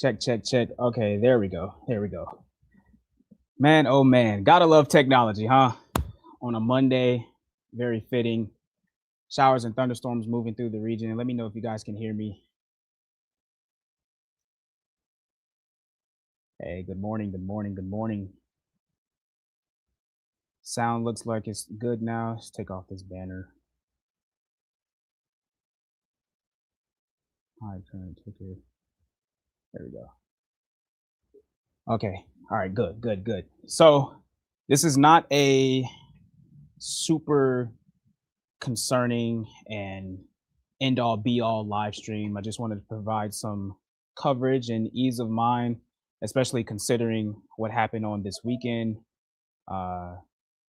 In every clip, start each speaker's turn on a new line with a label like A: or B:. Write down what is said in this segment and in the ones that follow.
A: Check, check, check. Okay, there we go. There we go. Man, oh man, gotta love technology, huh? On a Monday, very fitting. Showers and thunderstorms moving through the region. Let me know if you guys can hear me. Hey, good morning, good morning, good morning. Sound looks like it's good now. Let's take off this banner. Hi, current ticker. There we go. Okay. All right, good, good, good. So this is not a super concerning and end all be all live stream. I just wanted to provide some coverage and ease of mind, especially considering what happened on this weekend. Uh,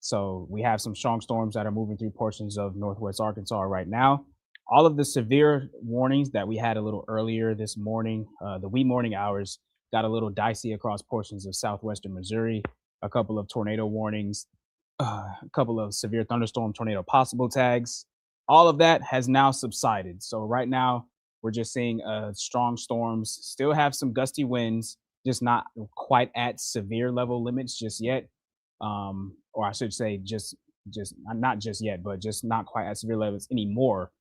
A: so we have some strong storms that are moving through portions of northwest Arkansas right now. All of the severe warnings that we had a little earlier this morning, the wee morning hours, got a little dicey across portions of southwestern Missouri. A couple of tornado warnings, a couple of severe thunderstorm tornado possible tags. All of that has now subsided. So right now we're just seeing strong storms. Still have some gusty winds, just not quite at severe level limits just yet. Or I should say, just not just yet, but just not quite at severe levels anymore.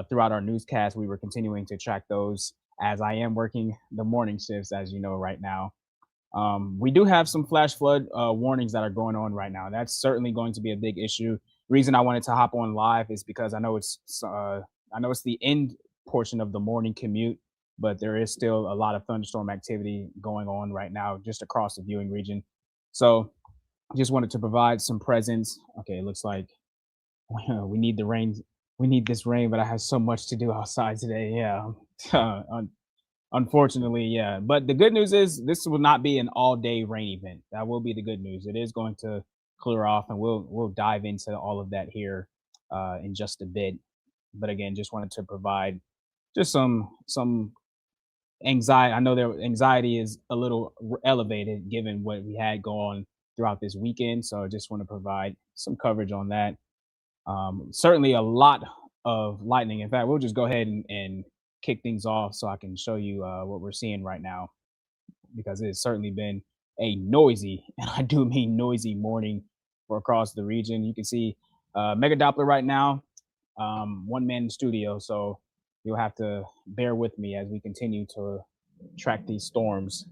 A: Throughout our newscast, we were continuing to track those as I am working the morning shifts, as you know, right now. We do have some flash flood warnings that are going on right now. That's certainly going to be a big issue. Reason I wanted to hop on live is because I know it's the end portion of the morning commute, but there is still a lot of thunderstorm activity going on right now just across the viewing region. So just wanted to provide some presence. Okay, it looks like we need the rain. We need this rain, but I have so much to do outside today. Yeah, unfortunately, yeah. But the good news is this will not be an all-day rain event. That will be the good news. It is going to clear off, and we'll dive into all of that here in just a bit. But again, just wanted to provide just some anxiety. I know their anxiety is a little elevated given what we had going throughout this weekend. So I just want to provide some coverage on that. Certainly a lot of lightning. In fact, we'll just go ahead and kick things off so I can show you what we're seeing right now because it's certainly been a noisy, and I do mean noisy morning for across the region. You can see Mega Doppler right now, one man in the studio. So you'll have to bear with me as we continue to track these storms.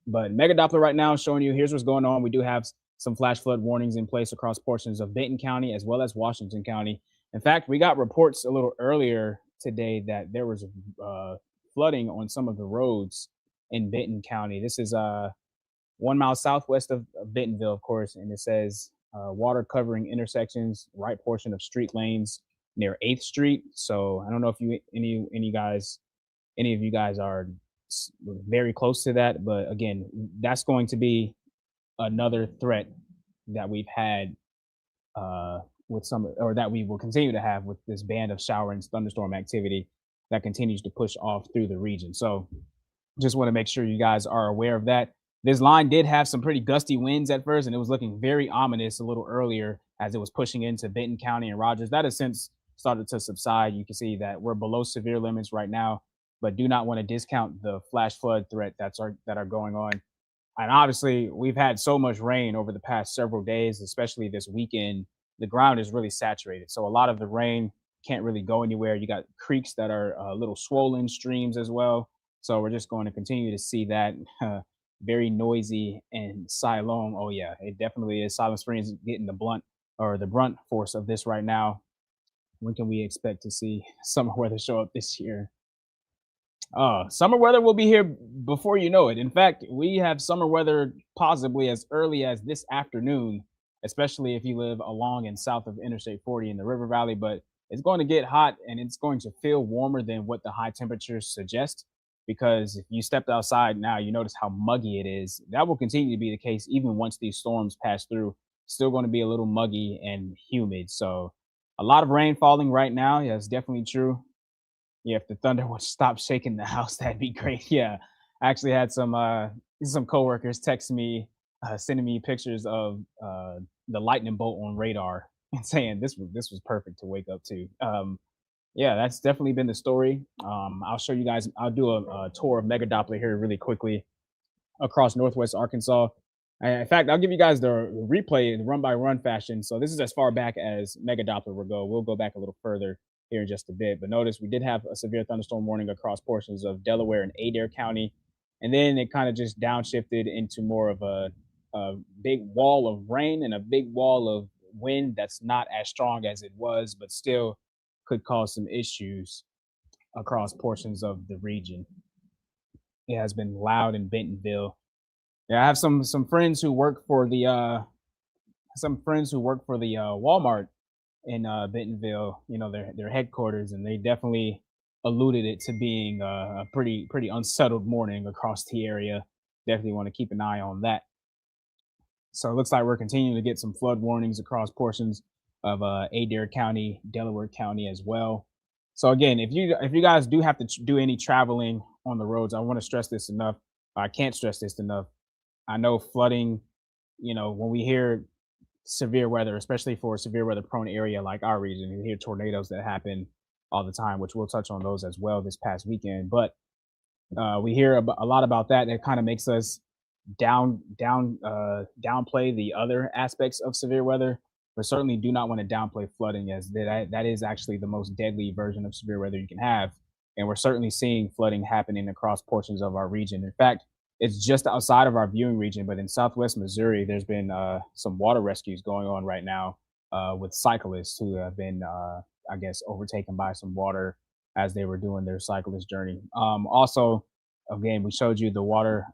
A: But Mega Doppler right now is showing you here's what's going on. We do have some flash flood warnings in place across portions of Benton County as well as Washington County. In fact, we got reports a little earlier today that there was flooding on some of the roads in Benton County. This is 1 mile southwest of Bentonville, of course, and it says water covering intersections, right portion of street lanes near 8th Street. So I don't know if you any of you guys are very close to that, but again, that's going to be another threat that we've had with some, or that we will continue to have with this band of shower and thunderstorm activity that continues to push off through the region. So just want to make sure you guys are aware of that. This line did have some pretty gusty winds at first, and it was looking very ominous a little earlier as it was pushing into Benton County and Rogers. That has since started to subside. You can see that we're below severe limits right now, but do not want to discount the flash flood threat that are going on. And obviously, we've had so much rain over the past several days, especially this weekend. The ground is really saturated. So a lot of the rain can't really go anywhere. You got creeks that are a little swollen, streams as well. So we're just going to continue to see that very noisy and Siloam. Oh yeah, it definitely is. Silent Springs getting the brunt force of this right now. When can we expect to see summer weather show up this year? Summer weather will be here before you know it. In fact, we have summer weather possibly as early as this afternoon, especially if you live along and south of Interstate 40 in the River Valley. But it's going to get hot and it's going to feel warmer than what the high temperatures suggest. Because if you stepped outside now, you notice how muggy it is. That will continue to be the case even once these storms pass through. Still going to be a little muggy and humid. So, a lot of rain falling right now. Yeah, it's definitely true. Yeah, if the thunder would stop shaking the house, that'd be great. Yeah, I actually had some coworkers text me, sending me pictures of the lightning bolt on radar and saying this was perfect to wake up to. Yeah, that's definitely been the story. I'll show you guys. I'll do a tour of Mega Doppler here really quickly across Northwest Arkansas. In fact, I'll give you guys the replay in run by run fashion. So this is as far back as Mega Doppler will go. We'll go back a little further here in just a bit. But notice we did have a severe thunderstorm warning across portions of Delaware and Adair County. And then it kind of just downshifted into more of a big wall of rain and a big wall of wind that's not as strong as it was, but still could cause some issues across portions of the region. It has been loud in Bentonville. Yeah, I have some friends who work for the Walmart in Bentonville. You know, their headquarters, and they definitely alluded it to being a pretty unsettled morning across the area. Definitely want to keep an eye on that. So it looks like we're continuing to get some flood warnings across portions of Adair County, Delaware County as well. So again, if you guys do have to do any traveling on the roads, I want to stress this enough. I can't stress this enough. I know flooding, when we hear severe weather, especially for a severe weather prone area like our region, you hear tornadoes that happen all the time, which we'll touch on those as well this past weekend. But we hear a lot about that. It kind of makes us downplay the other aspects of severe weather, but certainly do not want to downplay flooding, as that is actually the most deadly version of severe weather you can have. And we're certainly seeing flooding happening across portions of our region. In fact, it's just outside of our viewing region, but in Southwest Missouri, there's been some water rescues going on right now with cyclists who have been, I guess, overtaken by some water as they were doing their cyclist journey. Also, again, we showed you the water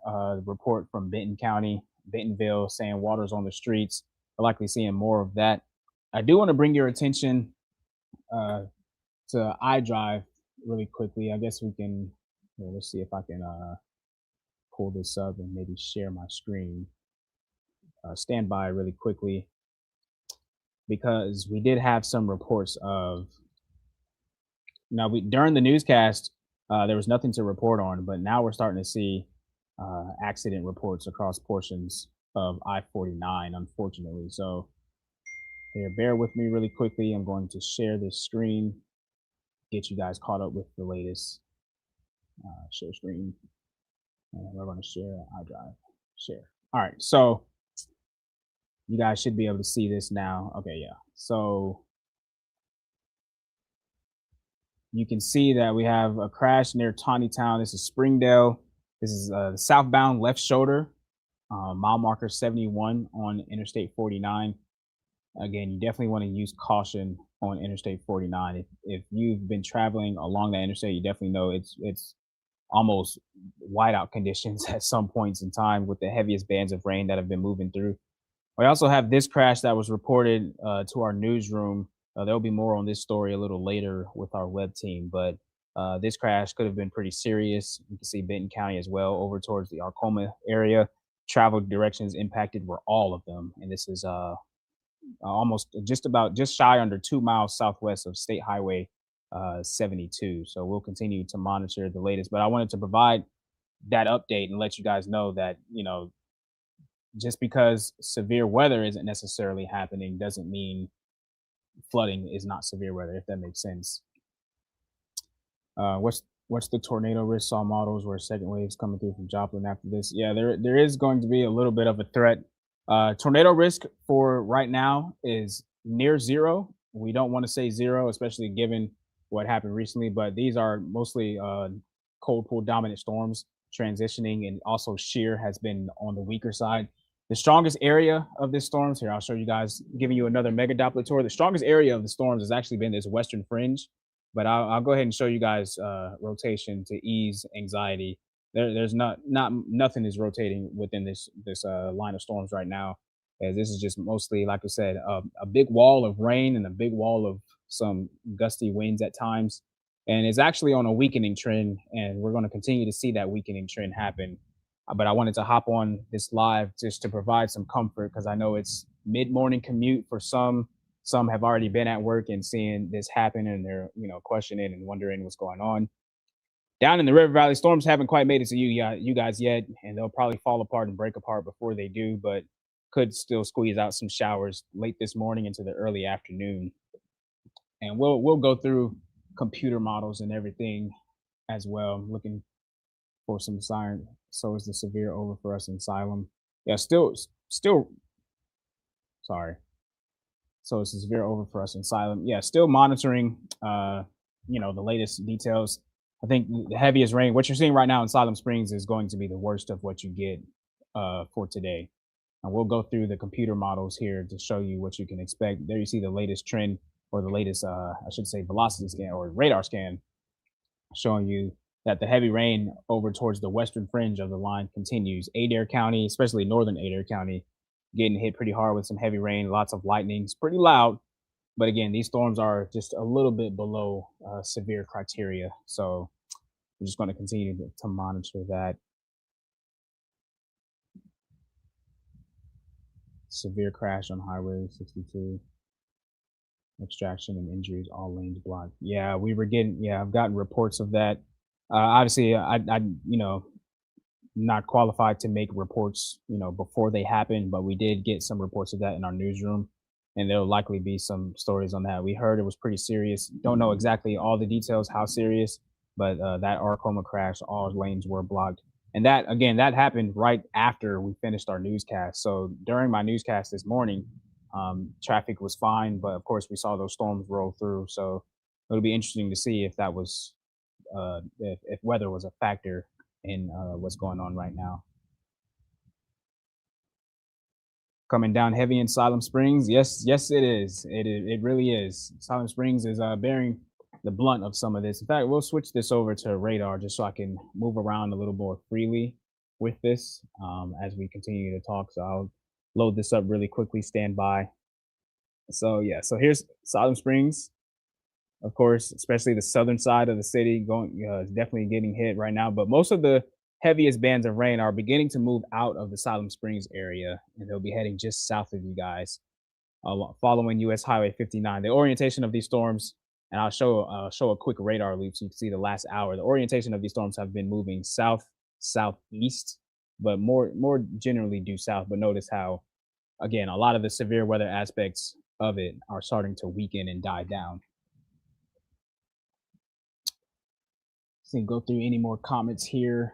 A: report from Benton County, Bentonville, saying water's on the streets. We're likely seeing more of that. I do want to bring your attention to iDrive really quickly. I guess we can, let's see if I can pull this up and maybe share my screen. Stand by really quickly, because we did have some reports of, now during the newscast, there was nothing to report on, but now we're starting to see accident reports across portions of I-49, unfortunately. So here, bear with me really quickly. I'm going to share this screen, get you guys caught up with the latest. Share screen. And we're going to share iDrive. Share. All right. So you guys should be able to see this now. Okay. Yeah. So you can see that we have a crash near Tawnytown. This is Springdale. This is the southbound left shoulder, mile marker 71 on Interstate 49. Again, you definitely want to use caution on Interstate 49. If you've been traveling along that interstate, you definitely know it's almost whiteout conditions at some points in time with the heaviest bands of rain that have been moving through. We also have this crash that was reported to our newsroom. There'll be more on this story a little later with our web team, but this crash could have been pretty serious. You can see Benton County as well over towards the Arcoma area. Travel directions impacted were all of them, and this is almost just shy under 2 miles southwest of State Highway 72. So we'll continue to monitor the latest. But I wanted to provide that update and let you guys know that just because severe weather isn't necessarily happening doesn't mean flooding is not severe weather, if that makes sense. What's the tornado risk? Saw models where second waves coming through from Joplin after this. Yeah, there is going to be a little bit of a threat. Tornado risk for right now is near zero. We don't want to say zero, especially given what happened recently, but these are mostly cold pool dominant storms transitioning, and also shear has been on the weaker side. The strongest area of this storms here, I'll show you guys, giving you another mega Doppler tour. The strongest area of the storms has actually been this western fringe, but I'll go ahead and show you guys rotation to ease anxiety. There's nothing is rotating within this line of storms right now, as this is just mostly, like I said, a big wall of rain and a big wall of some gusty winds at times, and it's actually on a weakening trend, and we're going to continue to see that weakening trend happen. But I wanted to hop on this live just to provide some comfort, because I know it's mid-morning commute for some. Some have already been at work and seeing this happen, and they're questioning and wondering what's going on. Down in the River Valley, storms haven't quite made it to you guys yet, and they'll probably fall apart and break apart before they do, but could still squeeze out some showers late this morning into the early afternoon. And we'll go through computer models and everything as well. I'm looking for some sign. So is the severe over for us in Asylum? Yeah, still sorry. So it's a severe over for us in Asylum. Yeah, still monitoring the latest details. I think the heaviest rain, what you're seeing right now in Silent Springs, is going to be the worst of what you get for today. And we'll go through the computer models here to show you what you can expect. There you see the latest trend, or the latest, I should say, velocity scan or radar scan, showing you that the heavy rain over towards the western fringe of the line continues. Adair County, especially northern Adair County, getting hit pretty hard with some heavy rain, lots of lightning. It's pretty loud. But again, these storms are just a little bit below severe criteria. So we're just going to continue to monitor that. Severe crash on Highway 62. Extraction and injuries, all lanes blocked. Yeah, I've gotten reports of that. Obviously, I not qualified to make reports, before they happen, but we did get some reports of that in our newsroom, and there'll likely be some stories on that. We heard it was pretty serious. Don't know exactly all the details, how serious, but that Arcoma crash, all lanes were blocked. And that, again, that happened right after we finished our newscast. So during my newscast this morning, traffic was fine, but of course we saw those storms roll through. So it'll be interesting to see if that was, if weather was a factor in what's going on right now. Coming down heavy in Silent Springs. Yes, it is. It really is. Silent Springs is bearing the blunt of some of this. In fact, we'll switch this over to radar just so I can move around a little more freely with this as we continue to talk. So I'll load this up really quickly. Stand by. So yeah, so here's Silent Springs. Of course, especially the southern side of the city is definitely getting hit right now. But most of the heaviest bands of rain are beginning to move out of the Silent Springs area, and they'll be heading just south of you guys, following US Highway 59. The orientation of these storms, and I'll show a quick radar loop so you can see the last hour. The orientation of these storms have been moving south southeast, but more generally due south. But notice how, again, a lot of the severe weather aspects of it are starting to weaken and die down. See, go through any more comments here.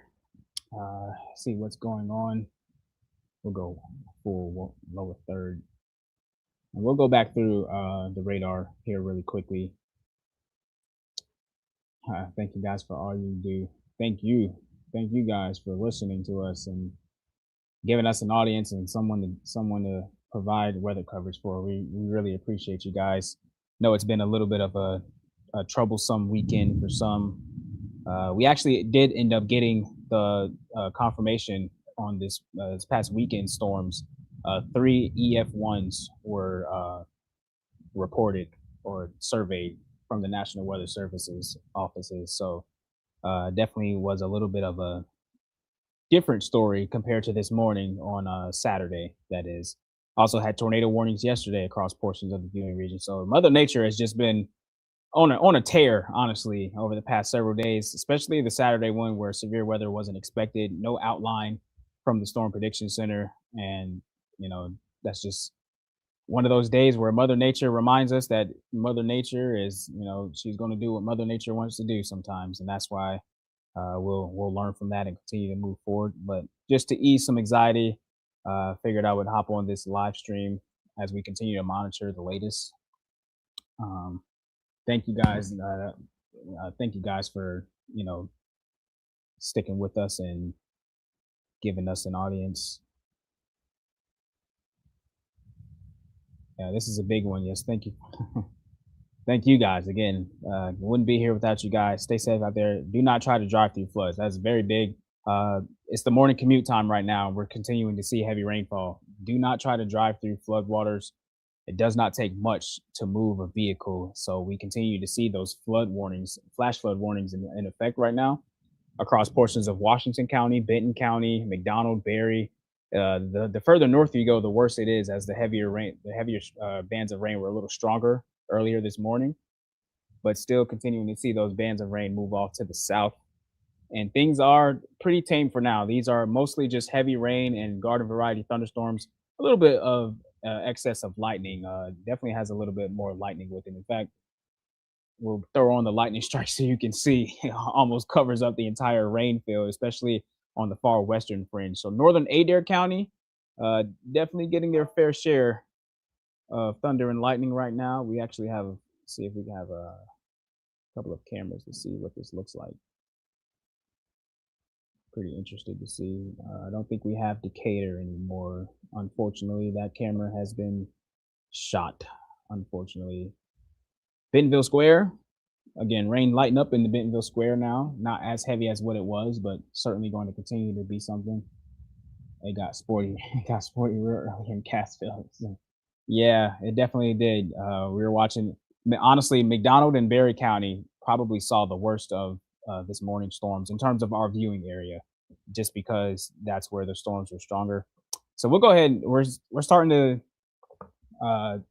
A: See what's going on. We'll go full lower third. And we'll go back through the radar here really quickly. Thank you guys for all you do. Thank you guys for listening to us and giving us an audience and someone to provide weather coverage for. We really appreciate you guys. No, it's been a little bit of a troublesome weekend for some. We actually did end up getting the confirmation on this past weekend storms Three EF1s were reported or surveyed from the National Weather Services offices. So definitely was a little bit of a different story compared to this morning on Saturday. That is, also had tornado warnings yesterday across portions of the viewing region. So Mother Nature has just been on a tear, honestly, over the past several days, especially the Saturday one where severe weather wasn't expected, no outline from the Storm Prediction Center, and you know that's just one of those days where Mother Nature reminds us that Mother Nature is, she's going to do what Mother Nature wants to do sometimes, and that's why we'll learn from that and continue to move forward. But just to ease some anxiety, figured I would hop on this live stream as we continue to monitor the latest. Um, thank you guys. Thank you guys for sticking with us and giving us an audience. Yeah, this is a big one. Yes, thank you. Thank you guys again. Wouldn't be here without you guys. Stay safe out there. Do not try to drive through floods. That's very big. It's the morning commute time right now. We're continuing to see heavy rainfall. Do not try to drive through flood waters. It does not take much to move a vehicle. So we continue to see those flood warnings, flash flood warnings in effect right now across portions of Washington County, Benton County, McDonald, Berry. The further north you go, the worse it is, as the heavier bands of rain were a little stronger earlier this morning, but still continuing to see those bands of rain move off to the south. And things are pretty tame for now. These are mostly just heavy rain and garden variety thunderstorms, a little bit of excess of lightning. Definitely has a little bit more lightning with it. In fact, we'll throw on the lightning strike so you can see it almost covers up the entire rain field, especially on the far western fringe. So northern Adair County, definitely getting their fair share of thunder and lightning right now. We actually have, see if we can have a couple of cameras to see what this looks like. Pretty interested to see. I don't think we have Decatur anymore. Unfortunately, that camera has been shot. Unfortunately, Bentonville Square. Again, rain lighting up in the Bentonville Square now. Not as heavy as what it was, but certainly going to continue to be something. It got sporty. It got sporty real early in Cassville. So, yeah, it definitely did. We were watching. Honestly, McDonald and Berry County probably saw the worst of this morning storms in terms of our viewing area, just because that's where the storms were stronger. So we'll go ahead. We're starting to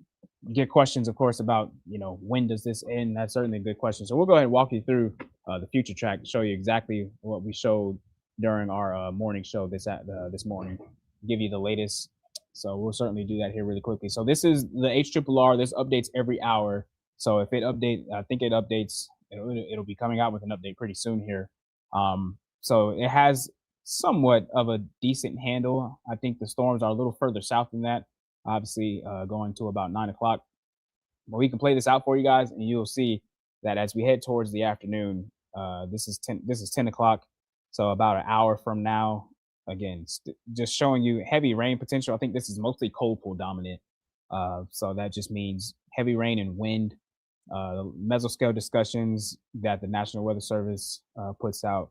A: get questions, of course, about when does this end. That's certainly a good question. So we'll go ahead and walk you through the future track to show you exactly what we showed during our morning show this morning. Give you the latest. So we'll certainly do that here really quickly. So this is the HRRR. This updates every hour. So if it updates, I think it updates. It'll be coming out with an update pretty soon here. So it has somewhat of a decent handle. I think the storms are a little further south than that, obviously going to about 9 o'clock. But we can play this out for you guys, and you'll see that as we head towards the afternoon, this is 10 o'clock, so about an hour from now. Again, just showing you heavy rain potential. I think this is mostly cold pool dominant, so that just means heavy rain and wind. Mesoscale discussions that the National Weather Service puts out,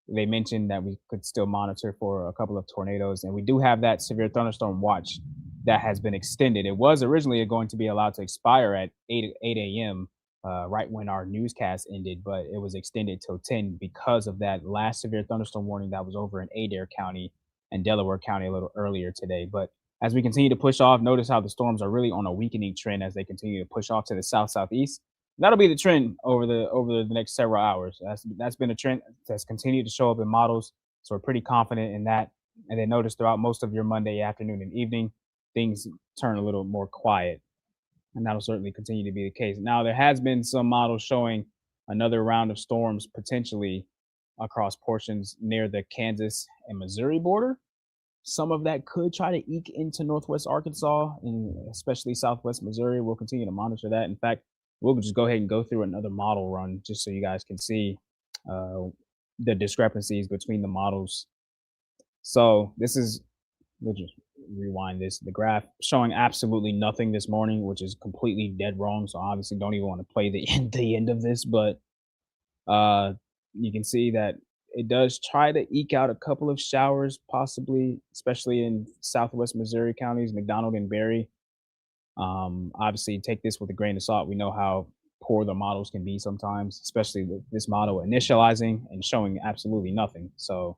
A: they mentioned that we could still monitor for a couple of tornadoes, and we do have that severe thunderstorm watch that has been extended. It was originally going to be allowed to expire at 8 a.m. Right when our newscast ended, but it was extended till 10 because of that last severe thunderstorm warning that was over in Adair County and Delaware County a little earlier today. But as we continue to push off, notice how the storms are really on a weakening trend as they continue to push off to the south southeast. That'll be the trend over the next several hours. That's been a trend that's continued to show up in models, so we're pretty confident in that. And then notice throughout most of your Monday afternoon and evening, things turn a little more quiet, and that'll certainly continue to be the case. Now, there has been some models showing another round of storms potentially across portions near the Kansas and Missouri border. Some of that could try to eke into Northwest Arkansas and especially Southwest Missouri. We'll continue to monitor that. In fact, we'll just go ahead and go through another model run just so you guys can see uh, the discrepancies between the models. So this is, we'll just rewind this. The graph showing absolutely nothing this morning, which is completely dead wrong. So obviously don't even want to play the end of this, but uh, you can see that It does try to eke out a couple of showers, possibly, especially in southwest Missouri counties, McDonald and Berry. Obviously, take this with a grain of salt. We know how poor the models can be sometimes, especially with this model initializing and showing absolutely nothing. So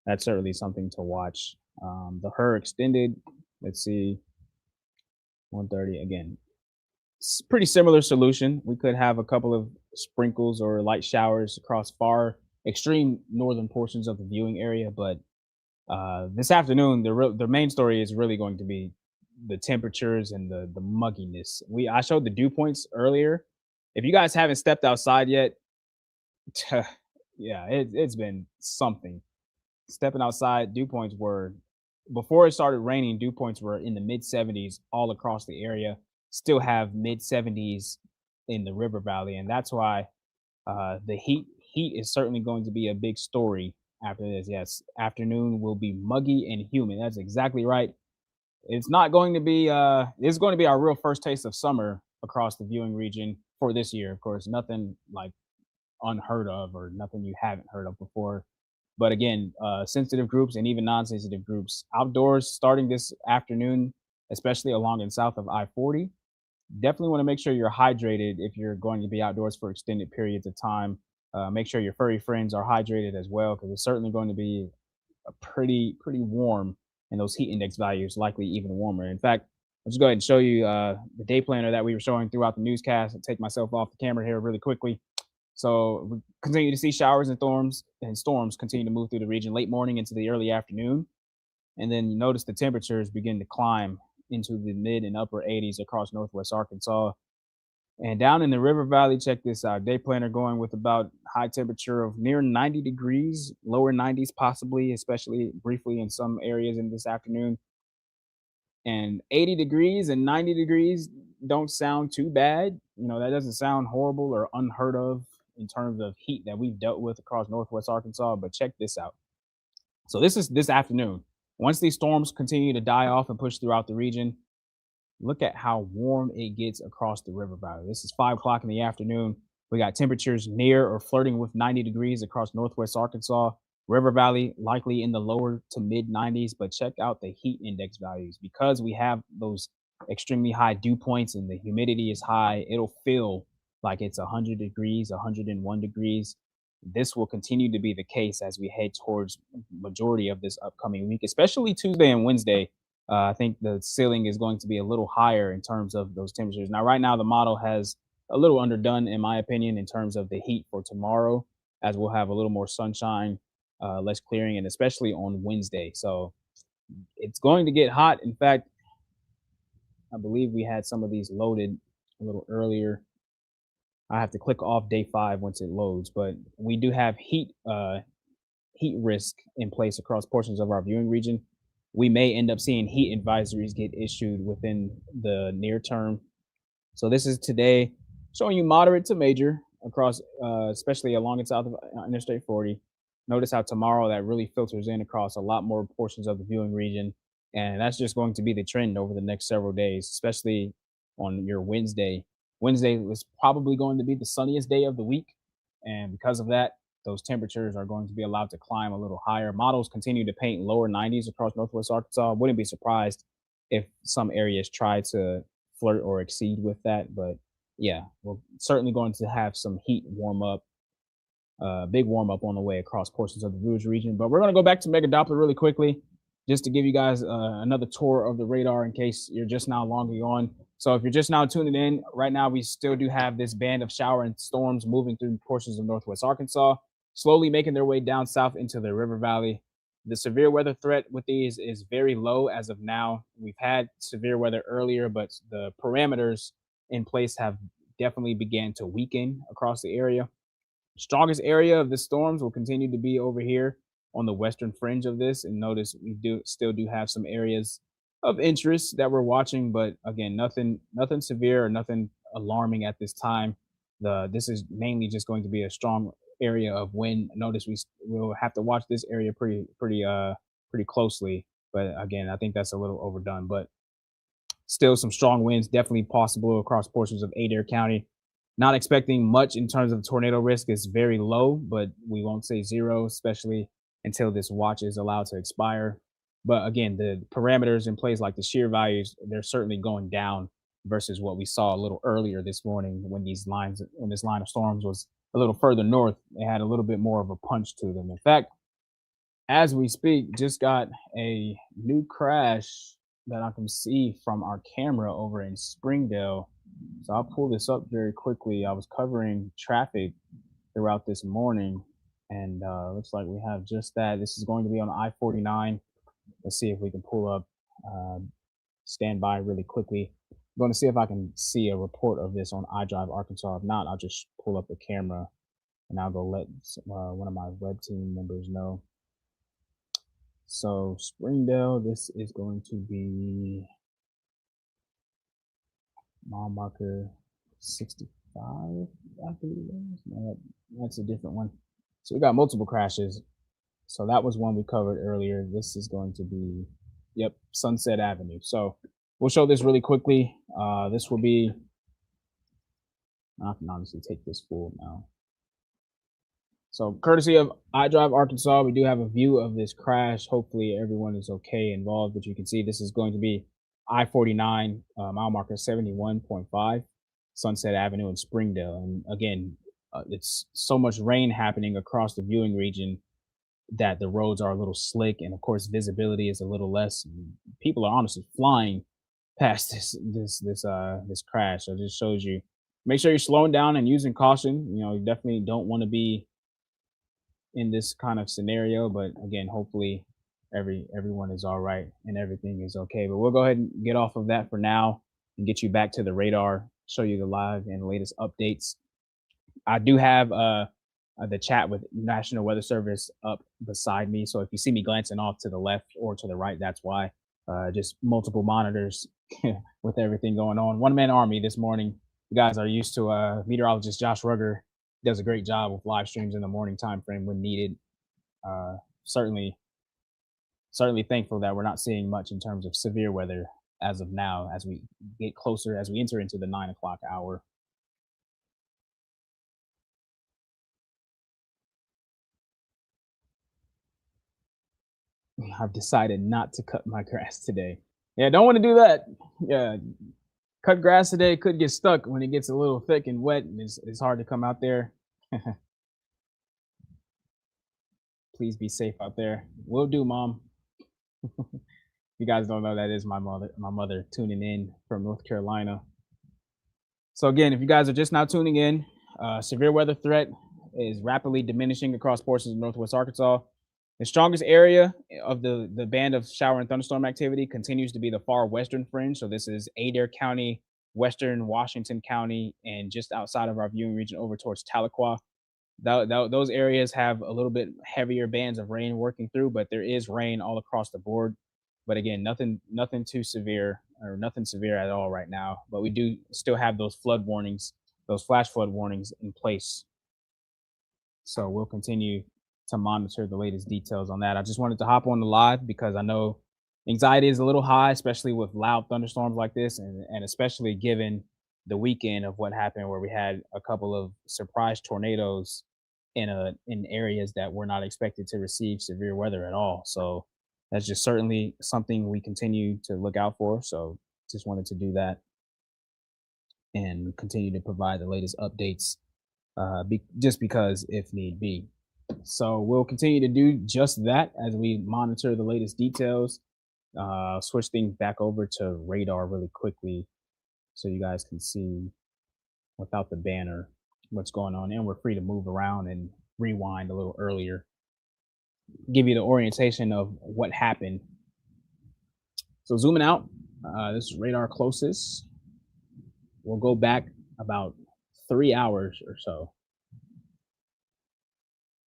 A: that's certainly something to watch. The her extended, let's see, 130 again. Pretty similar solution. We could have a couple of sprinkles or light showers across far extreme northern portions of the viewing area, but this afternoon, the main story is really going to be the temperatures and the mugginess. I showed the dew points earlier. If you guys haven't stepped outside yet, yeah, it's been something. Stepping outside, dew points were before it started raining. Dew points were in the mid 70s all across the area. Still have mid 70s in the river valley, and that's why the heat is certainly going to be a big story after this. Yes, afternoon will be muggy and humid. That's exactly right. It's not going to be it's going to be our real first taste of summer across the viewing region for this year. Of course, nothing like unheard of or nothing you haven't heard of before. But again, sensitive groups and even non-sensitive groups outdoors starting this afternoon, especially along and south of I-40. Definitely want to make sure you're hydrated if you're going to be outdoors for extended periods of time. Make sure your furry friends are hydrated as well, because it's certainly going to be a pretty warm, and those heat index values likely even warmer. In fact, I'll just go ahead and show you the day planner that we were showing throughout the newscast. I'll take myself off the camera here really quickly. So we continue to see showers and storms continue to move through the region late morning into the early afternoon. And then you notice the temperatures begin to climb into the mid and upper 80s across northwest Arkansas. And down in the river valley, check this out. Day planner going with about high temperature of near 90 degrees, lower 90s possibly, especially briefly in some areas in this afternoon. And 80 degrees and 90 degrees don't sound too bad. That doesn't sound horrible or unheard of in terms of heat that we've dealt with across northwest Arkansas. But check this out. So this is this afternoon. Once these storms continue to die off and push throughout the region, look at how warm it gets across the river valley. This is 5 o'clock in the afternoon. We got temperatures near or flirting with 90 degrees across northwest Arkansas. River Valley likely in the lower to mid 90s, but check out the heat index values. Because we have those extremely high dew points and the humidity is high, it'll feel like it's 100 degrees, 101 degrees. This will continue to be the case as we head towards majority of this upcoming week, especially Tuesday and Wednesday. I think the ceiling is going to be a little higher in terms of those temperatures. Now, right now, the model has a little underdone, in my opinion, in terms of the heat for tomorrow, as we'll have a little more sunshine, less clearing, and especially on Wednesday. So it's going to get hot. In fact, I believe we had some of these loaded a little earlier. I have to click off day 5 once it loads, but we do have heat risk in place across portions of our viewing region. We may end up seeing heat advisories get issued within the near term. So this is today showing you moderate to major across, especially along and south of Interstate 40. Notice how tomorrow that really filters in across a lot more portions of the viewing region. And that's just going to be the trend over the next several days, especially on your Wednesday. Wednesday was probably going to be the sunniest day of the week. And because of that, those temperatures are going to be allowed to climb a little higher. Models continue to paint lower 90s across northwest Arkansas. Wouldn't be surprised if some areas try to flirt or exceed with that. But yeah, we're certainly going to have some heat warm up, big warm up on the way across portions of the Rouge region. But we're going to go back to Mega Doppler really quickly, just to give you guys another tour of the radar in case you're just now logging on. So if you're just now tuning in, right now we still do have this band of shower and storms moving through portions of northwest Arkansas, slowly making their way down south into the river valley. The severe weather threat with these is very low as of now. We've had severe weather earlier, but the parameters in place have definitely began to weaken across the area. Strongest area of the storms will continue to be over here on the western fringe of this. And notice we still do have some areas of interest that we're watching, but again, nothing severe or nothing alarming at this time. This is mainly just going to be a strong area of wind. Notice we'll have to watch this area pretty closely. But again, I think that's a little overdone. But still some strong winds definitely possible across portions of Adair County. Not expecting much in terms of tornado risk. Is very low, but we won't say zero, especially until this watch is allowed to expire. But again, the parameters in place, like the shear values, they're certainly going down versus what we saw a little earlier this morning when this line of storms was a little further north. They had a little bit more of a punch to them. In fact, as we speak, just got a new crash that I can see from our camera over in Springdale. So I'll pull this up very quickly. I was covering traffic throughout this morning, and looks like we have just that. This is going to be on I-49. Let's see if we can pull up, uh, stand by really quickly. I'm going to see if I can see a report of this on iDrive Arkansas. If not, I'll just pull up the camera and I'll go let one of my web team members know. So Springdale, this is going to be mile marker 65, I believe it is. No, that's a different one. So we got multiple crashes. So that was one we covered earlier. This is going to be, yep, Sunset Avenue. So we'll show this really quickly. This will be, I can honestly take this full now. So courtesy of iDrive Arkansas, we do have a view of this crash. Hopefully everyone is okay involved, but you can see this is going to be I-49, mile marker 71.5, Sunset Avenue in Springdale. And again, it's so much rain happening across the viewing region that the roads are a little slick, and of course visibility is a little less. People are honestly flying past this crash. So it just shows you, make sure you're slowing down and using caution. You know, you definitely don't want to be in this kind of scenario, but again, hopefully everyone is all right and everything is okay. But we'll go ahead and get off of that for now and get you back to the radar, show you the live and latest updates. I do have the chat with National Weather Service up beside me, so if you see me glancing off to the left or to the right, that's why. Just multiple monitors with everything going on. One man army this morning. You guys are used to meteorologist Josh Rugger does a great job with live streams in the morning time frame when needed. Uh, certainly, certainly thankful that we're not seeing much in terms of severe weather as of now, as we get closer, as we enter into the 9 o'clock hour. I've decided not to cut my grass today. Yeah, don't want to do that. Yeah, cut grass today could get stuck when it gets a little thick and wet, and it's hard to come out there. Please be safe out there. Will do, Mom. You guys don't know, that is my mother. My mother tuning in from North Carolina. So again, if you guys are just now tuning in, severe weather threat is rapidly diminishing across portions of Northwest Arkansas. The strongest area of the band of shower and thunderstorm activity continues to be the far western fringe. So this is Adair County, western Washington County, and just outside of our viewing region over towards Tahlequah. Those areas have a little bit heavier bands of rain working through, but there is rain all across the board. But again, nothing too severe, or nothing severe at all right now. But we do still have those flood warnings, those flash flood warnings in place. So we'll continue to monitor the latest details on that. I just wanted to hop on the live because I know anxiety is a little high, especially with loud thunderstorms like this, and especially given the weekend of what happened where we had a couple of surprise tornadoes in areas that were not expected to receive severe weather at all. So that's just certainly something we continue to look out for. So just wanted to do that and continue to provide the latest updates, just because if need be. So we'll continue to do just that as we monitor the latest details. Switch things back over to radar really quickly so you guys can see without the banner what's going on, and we're free to move around and rewind a little earlier, give you the orientation of what happened. So zooming out, this is radar closest. We'll go back about 3 hours or so.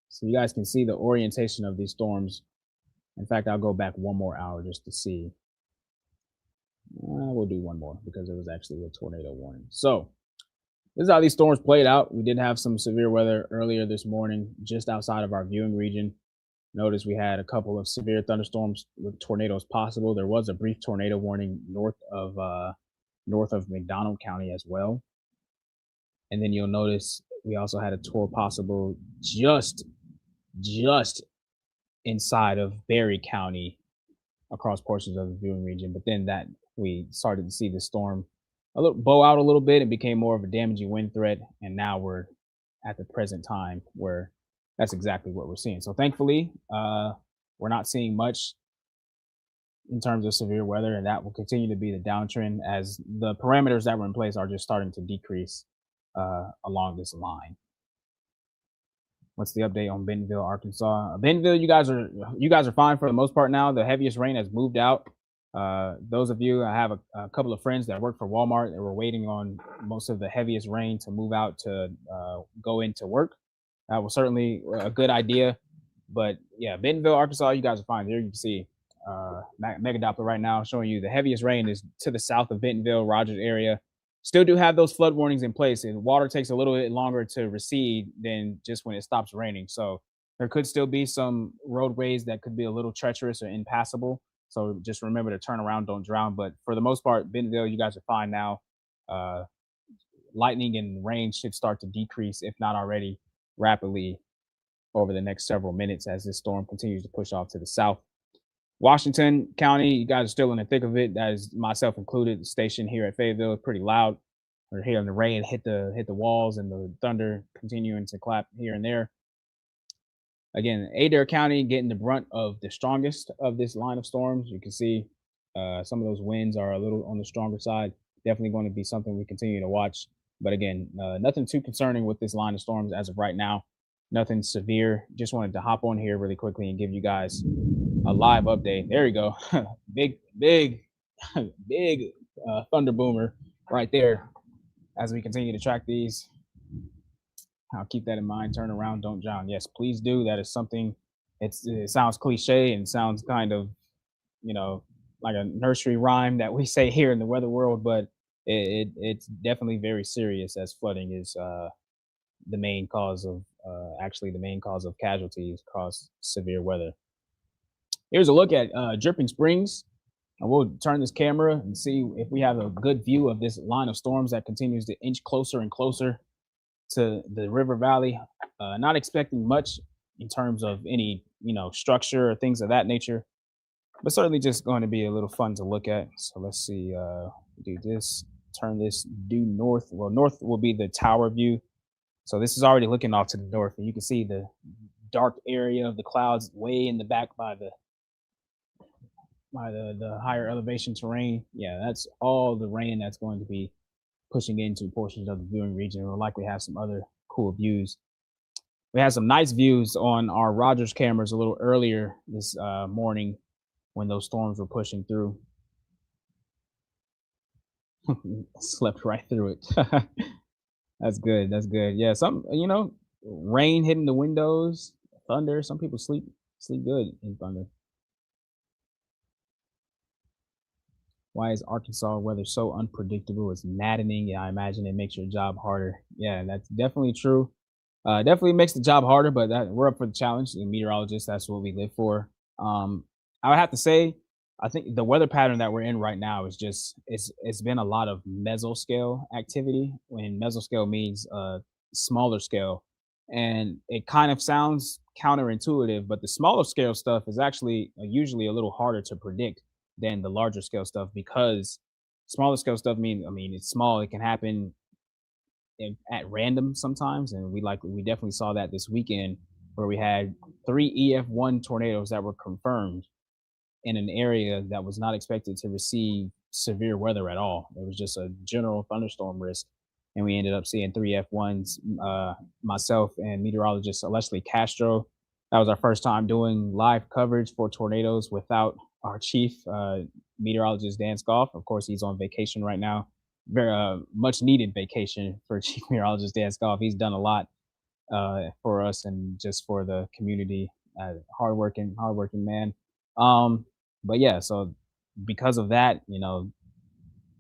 A: So you guys can see the orientation of these storms. In fact, I'll go back 1 more hour just to see. We'll do one more because there was actually a tornado warning. So this is how these storms played out. We did have some severe weather earlier this morning just outside of our viewing region. Notice we had a couple of severe thunderstorms with tornadoes possible. There was a brief tornado warning north of McDonald County as well. And then you'll notice we also had a tour possible just inside of Berry County across portions of the viewing region. But then that we started to see the storm a little bow out a little bit and became more of a damaging wind threat. And now we're at the present time where that's exactly what we're seeing. So thankfully, we're not seeing much in terms of severe weather, and that will continue to be the downtrend as the parameters that were in place are just starting to decrease along this line. What's the update on Bentonville, Arkansas? Bentonville, you guys are fine for the most part now. The heaviest rain has moved out. Those of you, I have a couple of friends that work for Walmart that were waiting on most of the heaviest rain to move out to go into work. That was certainly a good idea. But yeah, Bentonville, Arkansas, you guys are fine. There you can see Mega Doppler right now showing you the heaviest rain is to the south of Bentonville, Rogers area. Still do have those flood warnings in place, and water takes a little bit longer to recede than just when it stops raining. So there could still be some roadways that could be a little treacherous or impassable. So just remember to turn around, don't drown. But for the most part, Bentonville, you guys are fine now. Uh, Lightning and rain should start to decrease, if not already, rapidly over the next several minutes as this storm continues to push off to the south. Washington County, you guys are still in the thick of it. That is myself included. The station here at Fayetteville is pretty loud. We're hearing the rain hit the walls and the thunder continuing to clap here and there. Again, Adair County getting the brunt of the strongest of this line of storms. You can see some of those winds are a little on the stronger side. Definitely going to be something we continue to watch. But again, nothing too concerning with this line of storms as of right now. Nothing severe. Just wanted to hop on here really quickly and give you guys a live update. There you go. big, big, big thunder boomer right there. As we continue to track these, I'll keep that in mind. Turn around, don't drown. Yes, please do. That is something. It sounds cliche and sounds kind of, you know, like a nursery rhyme that we say here in the weather world, but it's definitely very serious as flooding is the main cause of actually the main cause of casualties across severe weather. Here's a look at Dripping Springs. And we'll turn this camera and see if we have a good view of this line of storms that continues to inch closer and closer to the river valley. Not expecting much in terms of any, structure or things of that nature, but certainly just going to be a little fun to look at. So let's see, do this, turn this due north. Well, north will be the tower view. So this is already looking off to the north, and you can see the dark area of the clouds way in the back by the higher elevation terrain. Yeah, that's all the rain that's going to be pushing into portions of the viewing region. We'll likely have some other cool views. We had some nice views on our Rogers cameras a little earlier this morning when those storms were pushing through. Slept right through it. That's good. That's good. Yeah, some rain hitting the windows, thunder. Some people sleep good in thunder. Why is Arkansas weather so unpredictable? It's maddening. Yeah, I imagine it makes your job harder. Yeah, that's definitely true. Definitely makes the job harder, but we're up for the challenge. The meteorologists, that's what we live for. I would have to say, I think the weather pattern that we're in right now is just it's been a lot of mesoscale activity. When mesoscale means smaller scale, and it kind of sounds counterintuitive, but the smaller scale stuff is actually usually a little harder to predict than the larger scale stuff because smaller scale stuff I mean it's small. It can happen at random sometimes, and we definitely saw that this weekend where we had 3 EF1 tornadoes that were confirmed in an area that was not expected to receive severe weather at all. It was just a general thunderstorm risk, and we ended up seeing 3 F1s. Myself and meteorologist Leslie Castro. That was our first time doing live coverage for tornadoes without our chief meteorologist Dan Scoff. Of course, he's on vacation right now. Very much needed vacation for Chief Meteorologist Dan Scoff. He's done a lot for us and just for the community. Hardworking man. But yeah, so because of that,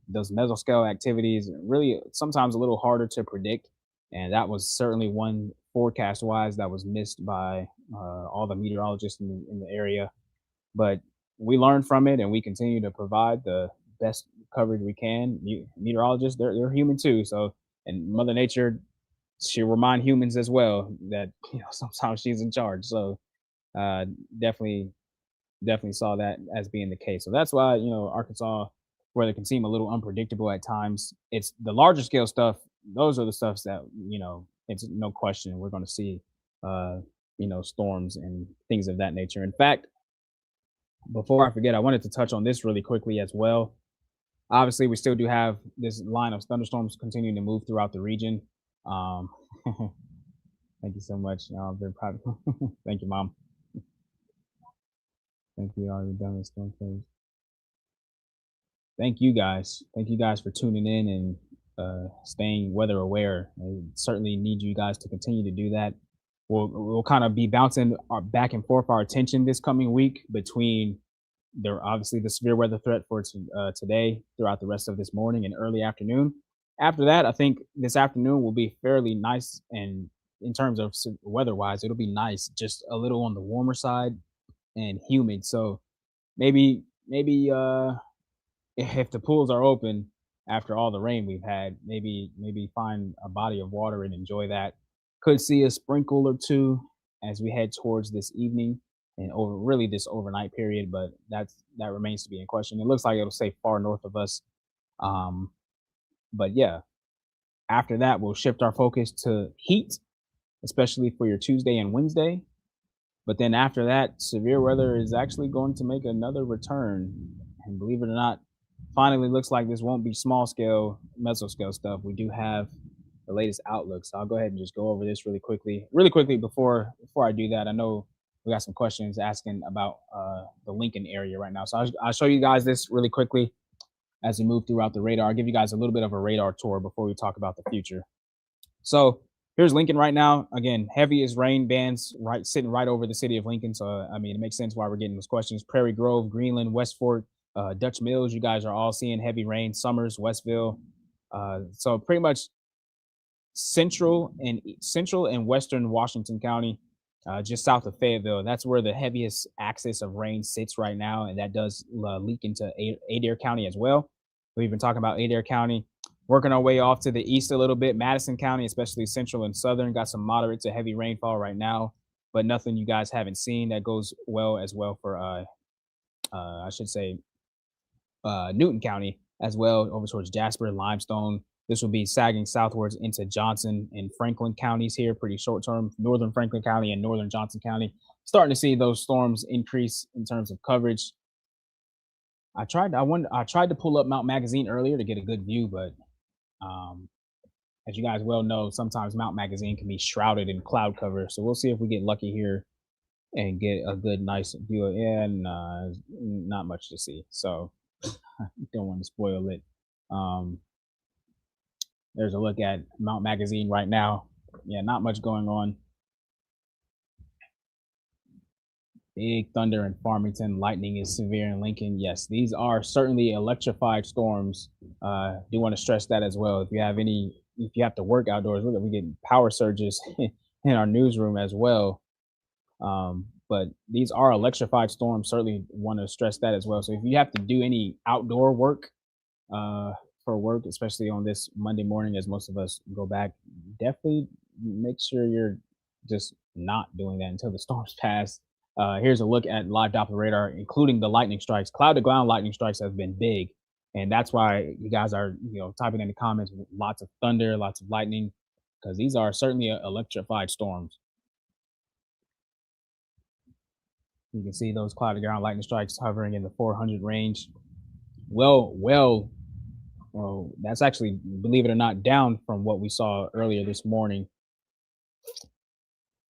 A: those mesoscale activities really sometimes a little harder to predict, and that was certainly one forecast wise that was missed by all the meteorologists in the area. But we learned from it, and we continue to provide the best coverage we can. Meteorologists, they're human too, so and Mother Nature, she'll remind humans as well that sometimes she's in charge. So uh, definitely definitely saw that as being the case. So that's why, Arkansas, where it can seem a little unpredictable at times, it's the larger scale stuff. Those are the stuffs that, it's no question we're going to see, uh, storms and things of that nature. In fact, before I forget, I wanted to touch on this really quickly as well. Obviously, we still do have this line of thunderstorms continuing to move throughout the region. Um, thank you so much. I'm very proud. Thank you, Mom. Thank you. All you've done with storm phase. Thank you guys. Thank you guys for tuning in and staying weather aware. I certainly need you guys to continue to do that. We'll kind of be bouncing our back and forth our attention this coming week between there obviously the severe weather threat for today throughout the rest of this morning and early afternoon. After that, I think this afternoon will be fairly nice, and in terms of weather wise, it'll be nice, just a little on the warmer side and humid. So maybe if the pools are open after all the rain we've had, maybe find a body of water and enjoy that. Could see a sprinkle or two as we head towards this evening and over really this overnight period, but that remains to be in question. It looks like it'll stay far north of us. Um, but yeah, after that we'll shift our focus to heat, especially for your Tuesday and Wednesday. But then after that, severe weather is actually going to make another return. And believe it or not, finally looks like this won't be small scale, mesoscale stuff. We do have the latest outlook. So I'll go ahead and just go over this really quickly. Really quickly before I do that, I know we got some questions asking about the Lincoln area right now. So I'll show you guys this really quickly as we move throughout the radar. I'll give you guys a little bit of a radar tour before we talk about the future. So here's Lincoln right now. Again, heaviest rain bands right sitting right over the city of Lincoln. So I mean, it makes sense why we're getting those questions. Prairie Grove, Greenland, West Fork, Dutch Mills. You guys are all seeing heavy rain. Summers, Westville. So pretty much central and western Washington County, just south of Fayetteville. That's where the heaviest axis of rain sits right now, and that does leak into Adair County as well. We've been talking about Adair County. Working our way off to the east a little bit, Madison County, especially central and southern, got some moderate to heavy rainfall right now, but nothing you guys haven't seen. That goes well as well for, I should say, Newton County as well, over towards Jasper, Limestone. This will be sagging southwards into Johnson and Franklin counties here, pretty short term. Northern Franklin County and northern Johnson County. Starting to see those storms increase in terms of coverage. I tried to pull up Mount Magazine earlier to get a good view, but um, as you guys well know, sometimes Mount Magazine can be shrouded in cloud cover. So we'll see if we get lucky here and get a good, nice view. Yeah, nah, not much to see. So don't want to spoil it. Um, there's a look at Mount Magazine right now. Yeah, not much going on. Big thunder in Farmington. Lightning is severe in Lincoln. Yes, these are certainly electrified storms. Do want to stress that as well. If you have to work outdoors, look at we get power surges in our newsroom as well. But these are electrified storms. Certainly want to stress that as well. So if you have to do any outdoor work uh, for work, especially on this Monday morning, as most of us go back, definitely make sure you're just not doing that until the storms pass. Here's a look at live Doppler radar, including the lightning strikes. Cloud to ground lightning strikes have been big, and that's why you guys are typing in the comments lots of thunder, lots of lightning, because these are certainly electrified storms. You can see those cloud to ground lightning strikes hovering in the 400 range. Well, that's actually, believe it or not, down from what we saw earlier this morning.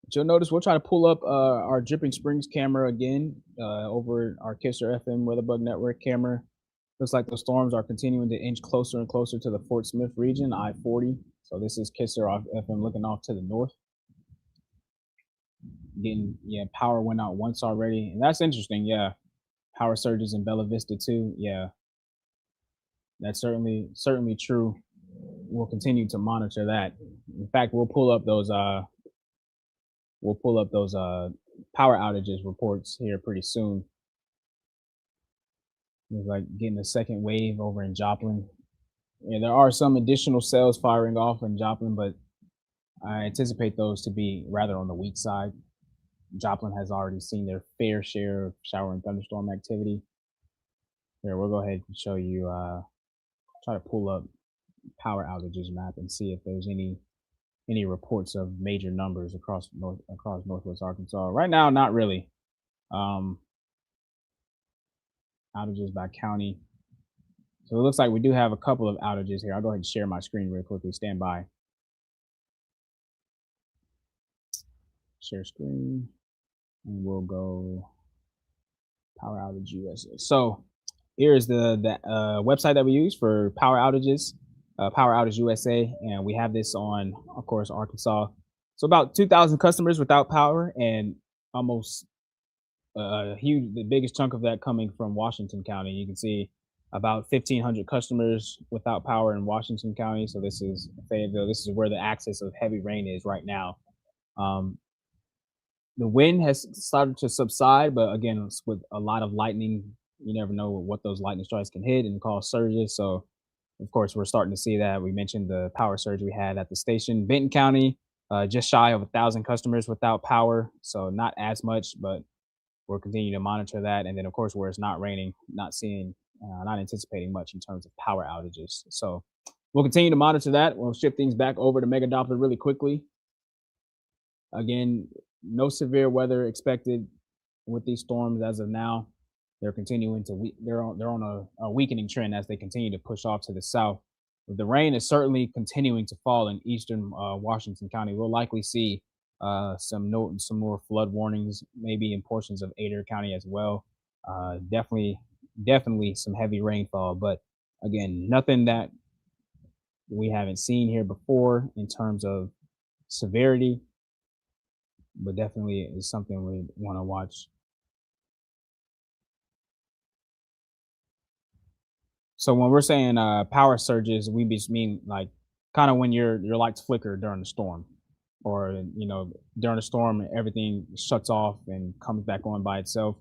A: But you'll notice we'll try to pull up our Dripping Springs camera again over our Kisser FM Weatherbug Network camera. Looks like the storms are continuing to inch closer and closer to the Fort Smith region, I-40. So this is Kisser off FM looking off to the north. Power went out once already, and that's interesting. Yeah, power surges in Bella Vista too. Yeah, that's certainly true. We'll continue to monitor that. In fact, we'll pull up those power outages reports here pretty soon. It's like getting a second wave over in Joplin. Yeah, there are some additional cells firing off in Joplin, but I anticipate those to be rather on the weak side. Joplin has already seen their fair share of shower and thunderstorm activity. Here, we'll go ahead and show you, try to pull up power outages map and see if there's any reports of major numbers across Northwest Arkansas. Right now, not really. Um, Outages by county. So it looks like we do have a couple of outages here. I'll go ahead and share my screen real quickly. Stand by. Share screen, and we'll go Power Outage USA. So here's the website that we use for power outages, Power Outage USA, and we have this on, of course, Arkansas. So about 2,000 customers without power, and almost huge, the biggest chunk of that coming from Washington County. You can see about 1,500 customers without power in Washington County. So this is Fayetteville. This is where the axis of heavy rain is right now. Um, the wind has started to subside, but again, with a lot of lightning, you never know what those lightning strikes can hit and cause surges. So, of course, we're starting to see that. We mentioned the power surge we had at the station. Benton County, just shy of 1,000 customers without power, so not as much, but we'll continue to monitor that. And then, of course, where it's not raining, not anticipating much in terms of power outages. So we'll continue to monitor that. We'll shift things back over to Mega Doppler really quickly. Again, no severe weather expected with these storms as of now. They're continuing to they're on a weakening trend as they continue to push off to the south. The rain is certainly continuing to fall in eastern Washington County. We'll likely see some more flood warnings, maybe in portions of Adair County as well. Definitely some heavy rainfall, but again, nothing that we haven't seen here before in terms of severity, but definitely is something we want to watch. So when we're saying power surges, we just mean like kind of when your lights flicker during the storm, or during a storm everything shuts off and comes back on by itself.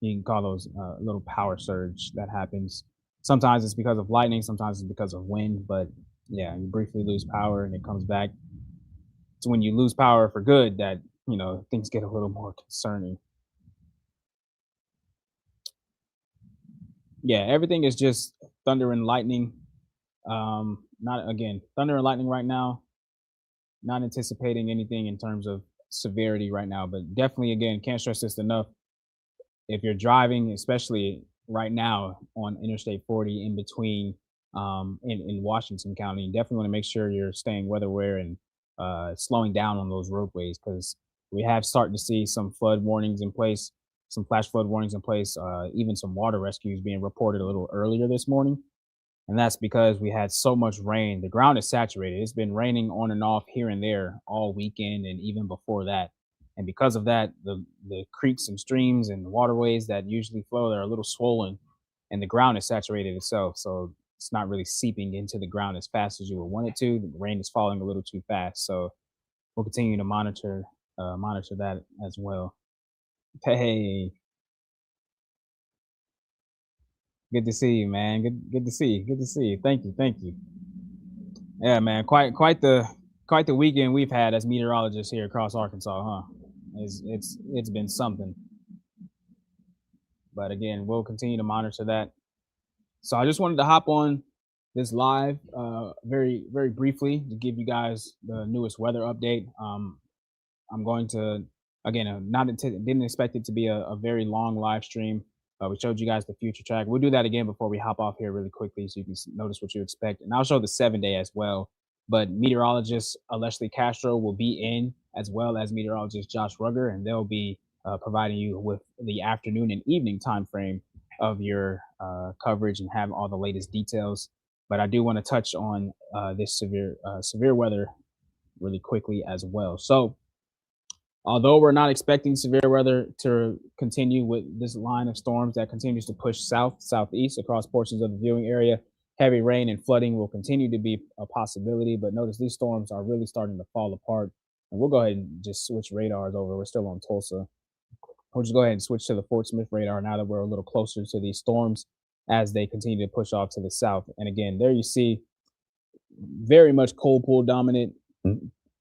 A: You can call those a little power surge that happens. Sometimes it's because of lightning, sometimes it's because of wind, but yeah, you briefly lose power and it comes back. It's when you lose power for good that things get a little more concerning. Yeah, everything is just thunder and lightning. Not again, thunder and lightning right now. Not anticipating anything in terms of severity right now, but definitely again, can't stress this enough. If you're driving, especially right now on Interstate 40 in between in Washington County, you definitely want to make sure you're staying weather aware and slowing down on those roadways, because we have started to see some flood warnings in place, some flash flood warnings in place, even some water rescues being reported a little earlier this morning. And that's because we had so much rain. The ground is saturated. It's been raining on and off here and there all weekend and even before that. And because of that, the creeks and streams and waterways that usually flow, they're a little swollen, and the ground is saturated itself. So it's not really seeping into the ground as fast as you would want it to. The rain is falling a little too fast. So we'll continue to monitor that as well. Hey, good to see you, man. Good to see you. Good to see you. Thank you. Yeah, man, quite the weekend we've had as meteorologists here across Arkansas, huh? It's been something. But again, we'll continue to monitor that. So I just wanted to hop on this live very briefly to give you guys the newest weather update. I'm going to again didn't expect it to be a very long live stream. We showed you guys the future track. We'll do that again before we hop off here really quickly, so you can notice what you expect, and I'll show the 7 day as well. But meteorologist Leslie Castro will be in, as well as meteorologist Josh Rugger, and they'll be providing you with the afternoon and evening time frame of your coverage and have all the latest details. But I do want to touch on this severe weather really quickly as well. So although we're not expecting severe weather to continue with this line of storms that continues to push southeast across portions of the viewing area, heavy rain and flooding will continue to be a possibility. But notice these storms are really starting to fall apart. And we'll go ahead and just switch radars over. We're still on Tulsa. We'll just go ahead and switch to the Fort Smith radar now that we're a little closer to these storms as they continue to push off to the south. And again, there you see very much cold pool dominant.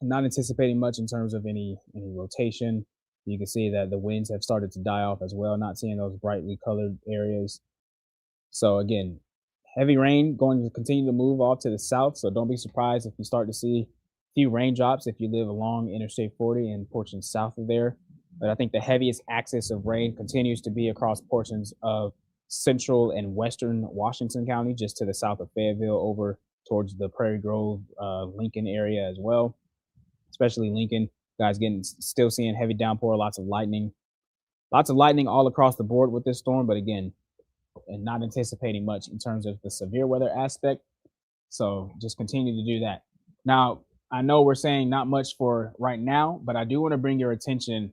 A: Not anticipating much in terms of any rotation. You can see that the winds have started to die off as well. Not seeing those brightly colored areas. So again, heavy rain going to continue to move off to the south. So don't be surprised if you start to see a few raindrops if you live along Interstate 40 and portions south of there. But I think the heaviest axis of rain continues to be across portions of central and western Washington County, just to the south of Fayetteville, over towards the Prairie Grove, Lincoln area as well, especially Lincoln. Guys, getting still seeing heavy downpour, lots of lightning all across the board with this storm. But again, and not anticipating much in terms of the severe weather aspect. So just continue to do that. Now, I know we're saying not much for right now, but I do want to bring your attention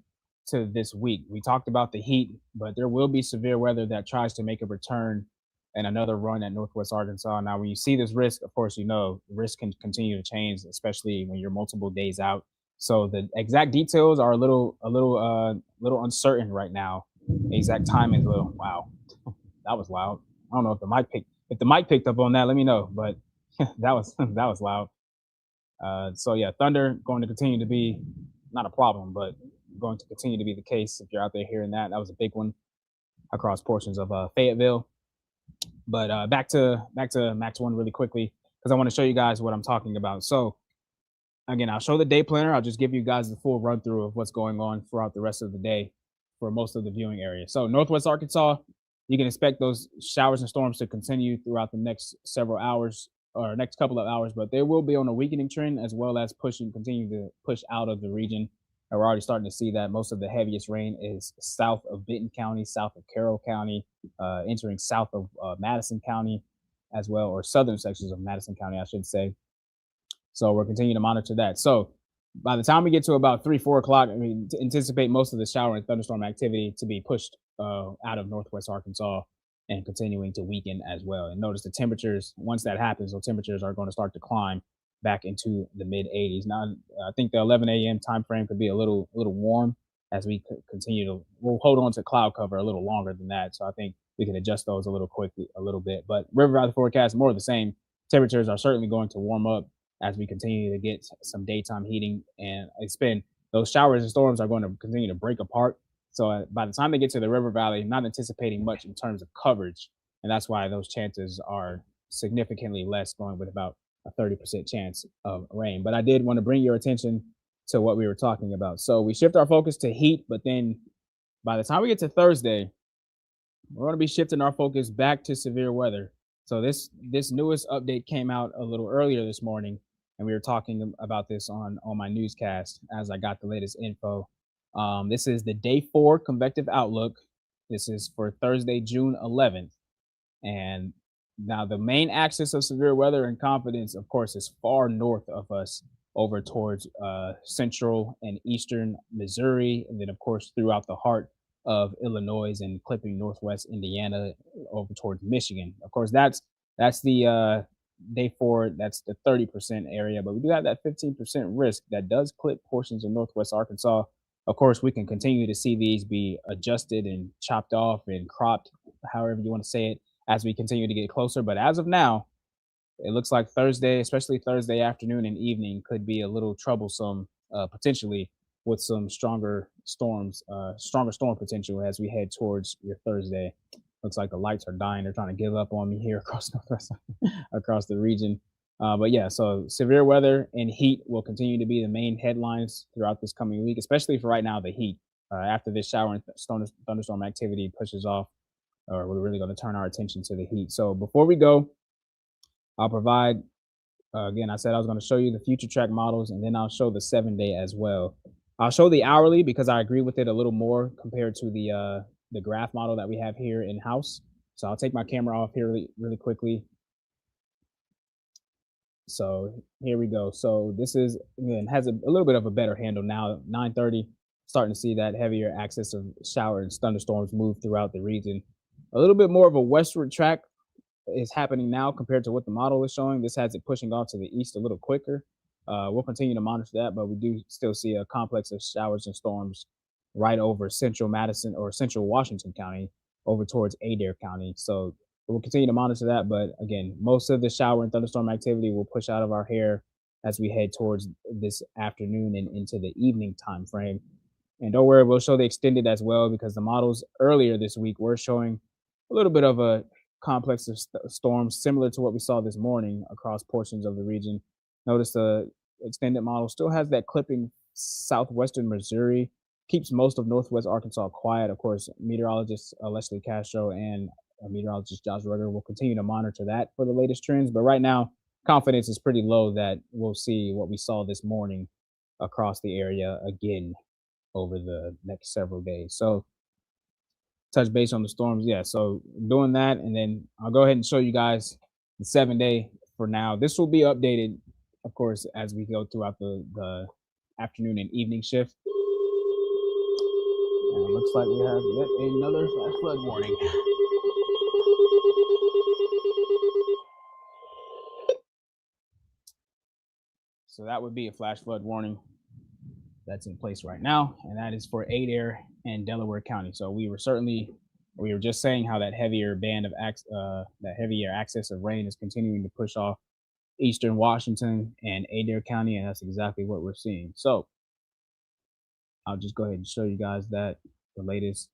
A: to this week. We talked about the heat, but there will be severe weather that tries to make a return and another run at Northwest Arkansas. Now, when you see this risk, of course, you know the risk can continue to change, especially when you're multiple days out. So the exact details are little uncertain right now. The exact time is a little wow. That was loud. I don't know if the mic picked up on that. Let me know. But that was loud. So yeah, thunder going to continue to be not a problem, but going to continue to be the case if you're out there hearing that. That was a big one across portions of Fayetteville. But back to Max One really quickly because I want to show you guys what I'm talking about. So again, I'll show the day planner. I'll just give you guys the full run through of what's going on throughout the rest of the day for most of the viewing area. So Northwest Arkansas, you can expect those showers and storms to continue throughout the next several hours or next couple of hours, but they will be on a weakening trend as well as continue to push out of the region. And we're already starting to see that most of the heaviest rain is south of Benton County, south of Carroll County, entering south of Madison County as well, or southern sections of Madison County, I should say. So we're continuing to monitor that. So by the time we get to about 3-4 o'clock, I mean, to anticipate most of the shower and thunderstorm activity to be pushed out of Northwest Arkansas and continuing to weaken as well. And notice the temperatures, once that happens, those temperatures are going to start to climb back into the mid 80s. Now, I think the 11 a.m. time frame could be a little warm as we continue to, we'll hold on to cloud cover a little longer than that. So I think we can adjust those a little bit. But River Valley forecast, more of the same. Temperatures are certainly going to warm up as we continue to get some daytime heating, and it's been those showers and storms are going to continue to break apart. So by the time they get to the River Valley, not anticipating much in terms of coverage, and that's why those chances are significantly less, going with about a 30% chance of rain. But I did want to bring your attention to what we were talking about. So we shift our focus to heat, but then by the time we get to Thursday, we're going to be shifting our focus back to severe weather. So this newest update came out a little earlier this morning, and we were talking about this on my newscast as I got the latest info. This is the day 4 convective outlook. This is for Thursday, June 11th. And now the main axis of severe weather and confidence, of course, is far north of us over towards central and eastern Missouri. And then, of course, throughout the heart of Illinois and clipping northwest Indiana over towards Michigan. Of course, that's the day 4, that's the 30% area, but we do have that 15% risk that does clip portions of northwest Arkansas. Of course, we can continue to see these be adjusted and chopped off and cropped, however you want to say it, as we continue to get closer. But as of now, it looks like Thursday, especially Thursday afternoon and evening, could be a little troublesome, potentially with some stronger storm potential as we head towards your Thursday. Looks like the lights are dying. They're trying to give up on me here across the region. But yeah, so severe weather and heat will continue to be the main headlines throughout this coming week, especially for right now, the heat. After this shower and thunderstorm activity pushes off, or we're really going to turn our attention to the heat. So before we go, I'll provide, again, I said I was going to show you the future track models, and then I'll show the 7-day as well. I'll show the hourly because I agree with it a little more compared to the graph model that we have here in house. So I'll take my camera off here really quickly. So here we go. So this is, again, has a little bit of a better handle now. 9:30, starting to see that heavier axis of shower and thunderstorms move throughout the region. A little bit more of a westward track is happening now compared to what the model is showing. This has it pushing off to the east a little quicker. We'll continue to monitor that, but we do still see a complex of showers and storms right over central Madison or central Washington County over towards Adair County. So we'll continue to monitor that. But again, most of the shower and thunderstorm activity will push out of our hair as we head towards this afternoon and into the evening time frame. And don't worry, we'll show the extended as well because the models earlier this week were showing a little bit of a complex of storms similar to what we saw this morning across portions of the region. Notice the extended model still has that clipping southwestern Missouri, keeps most of northwest Arkansas quiet. Of course, meteorologist Leslie Castro and meteorologist Josh Rugger will continue to monitor that for the latest trends. But right now, confidence is pretty low that we'll see what we saw this morning across the area again over the next several days. So touch base on the storms. Yeah. So doing that, and then I'll go ahead and show you guys the 7 day for now. This will be updated, of course, as we go throughout the afternoon and evening shift. And it looks like we have yet another flash flood warning. So that would be a flash flood warning that's in place right now, and that is for Adair and Delaware County. So we were just saying how that heavier band of that heavier axis of rain is continuing to push off eastern Washington and Adair County, and that's exactly what we're seeing. So I'll just go ahead and show you guys that the latest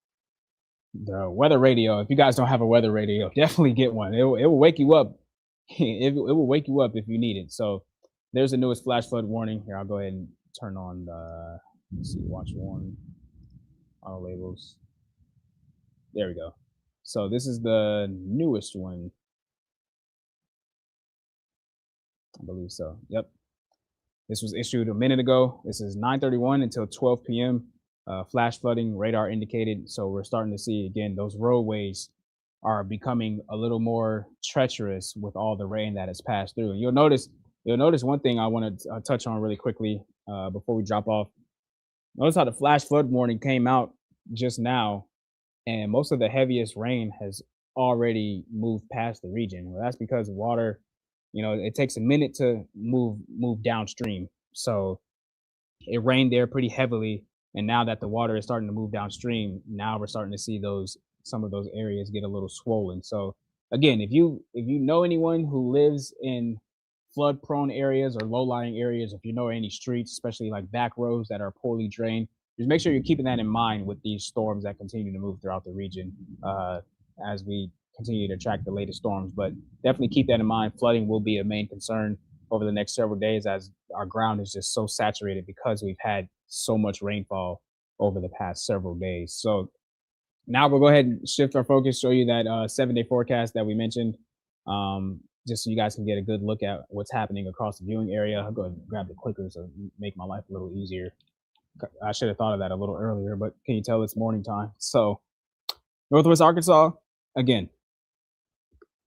A: the weather radio. If you guys don't have a weather radio, definitely get one. It will wake you up. It will wake you up if you need it. So there's the newest flash flood warning. Here, I'll go ahead and turn on the let's see, watch warning, auto labels. There we go. So this is the newest one. I believe so. Yep. This was issued a minute ago. This is 9:31 until 12 p.m. Flash flooding, radar indicated. So we're starting to see again those roadways are becoming a little more treacherous with all the rain that has passed through. And you'll notice one thing I want to touch on really quickly before we drop off. Notice how the flash flood warning came out just now, and most of the heaviest rain has already moved past the region. Well, that's because water, it takes a minute to move downstream. So it rained there pretty heavily, and now that the water is starting to move downstream, now we're starting to see some of those areas get a little swollen. So again, if you know anyone who lives in flood prone areas or low lying areas, if you know any streets, especially like back roads that are poorly drained, just make sure you're keeping that in mind with these storms that continue to move throughout the region as we continue to track the latest storms. But definitely keep that in mind. Flooding will be a main concern over the next several days as our ground is just so saturated because we've had so much rainfall over the past several days. So now we'll go ahead and shift our focus, show you that 7 day forecast that we mentioned, just so you guys can get a good look at what's happening across the viewing area. I'll go ahead and grab the clicker to make my life a little easier. I should have thought of that a little earlier, but can you tell it's morning time? So Northwest Arkansas, again,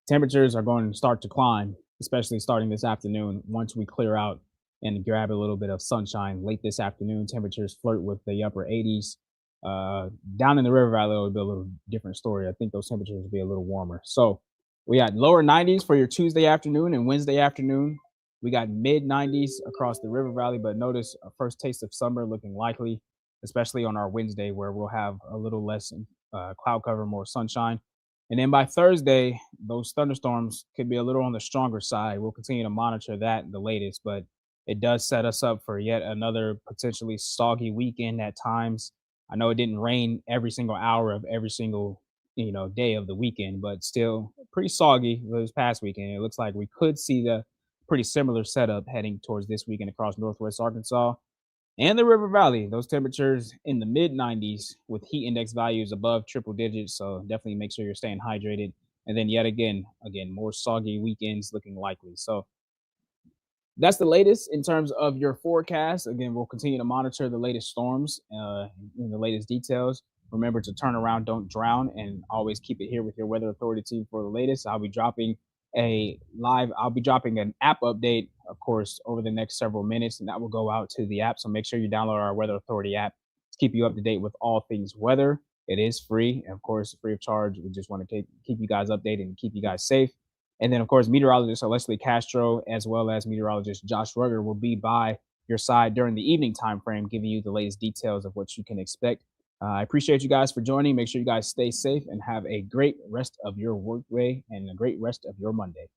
A: temperatures are going to start to climb, especially starting this afternoon. Once we clear out and grab a little bit of sunshine late this afternoon, temperatures flirt with the upper 80s. Down in the River Valley, it will be a little different story. I think those temperatures will be a little warmer. So we got lower 90s for your Tuesday afternoon and Wednesday afternoon. We got mid 90s across the River Valley, but notice a first taste of summer looking likely, especially on our Wednesday, where we'll have a little less cloud cover, more sunshine. And then by Thursday, those thunderstorms could be a little on the stronger side. We'll continue to monitor that, the latest, but it does set us up for yet another potentially soggy weekend at times. I know it didn't rain every single hour of every single day of the weekend, but still pretty soggy this past weekend. It looks like we could see the pretty similar setup heading towards this weekend across Northwest Arkansas and the River Valley. Those temperatures in the mid 90s with heat index values above triple digits. So definitely make sure you're staying hydrated. And then yet again, more soggy weekends looking likely. So that's the latest in terms of your forecast. Again, we'll continue to monitor the latest storms and the latest details. Remember to turn around, don't drown, and always keep it here with your weather authority team for the latest. I'll be dropping an app update, of course, over the next several minutes, and that will go out to the app. So make sure you download our Weather Authority app to keep you up to date with all things weather. It is free, and of course, free of charge. We just want to keep you guys updated and keep you guys safe. And then, of course, meteorologist Leslie Castro, as well as meteorologist Josh Rugger, will be by your side during the evening time frame, giving you the latest details of what you can expect I appreciate you guys for joining. Make sure you guys stay safe and have a great rest of your work day and a great rest of your Monday.